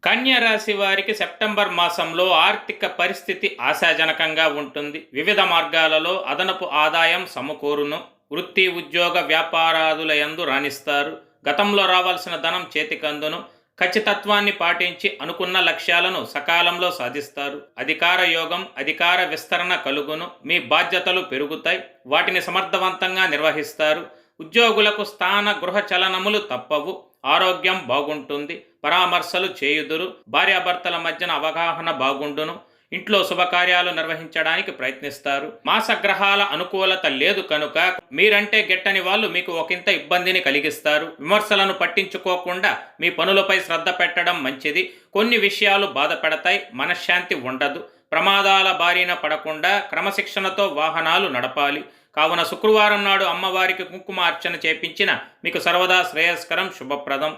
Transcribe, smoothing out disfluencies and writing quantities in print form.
కన్య రాశి వారికి సెప్టెంబర్ మాసంలో ఆర్థిక పరిస్థితి ఆశాజనకంగా ఉంటుంది. వివిధ మార్గాలలో అదనపు ఆదాయం సమకూరును. వృత్తి, ఉద్యోగ, వ్యాపారాదుల యందు రాణిస్తారు. గతంలో రావాల్సిన ధనం చేతికందును. ఖచ్చితత్వాన్ని పాటించి అనుకున్న లక్ష్యాలను సకాలంలో సాధిస్తారు. అధికార యోగం, అధికార విస్తరణ కలుగును. మీ బాధ్యతలు పెరుగుతాయి. వాటిని సమర్థవంతంగా నిర్వహిస్తారు. ఉద్యోగులకు స్థాన గృహ చలనములు తప్పవు. ఆరోగ్యం బాగుంటుంది. పరామర్శలు చేయుదురు. భార్యాభర్తల మధ్యన అవగాహన బాగుండును. ఇంట్లో శుభకార్యాలు నిర్వహించడానికి ప్రయత్నిస్తారు. మాసగ్రహాల అనుకూలత లేదు కనుక మీరంటే గిట్టని వాళ్ళు మీకు ఒకంత ఇబ్బందిని కలిగిస్తారు. విమర్శలను పట్టించుకోకుండా మీ పనులపై శ్రద్ధ పెట్టడం మంచిది. కొన్ని విషయాలు బాధ పెడతాయి. మనశ్శాంతి ఉండదు. ప్రమాదాల బారిన పడకుండా క్రమశిక్షణతో వాహనాలు నడపాలి. కావున శుక్రవారం నాడు అమ్మవారికి కుంకుమ అర్చన చేపించిన మీకు సర్వదా శ్రేయస్కరం, శుభప్రదం.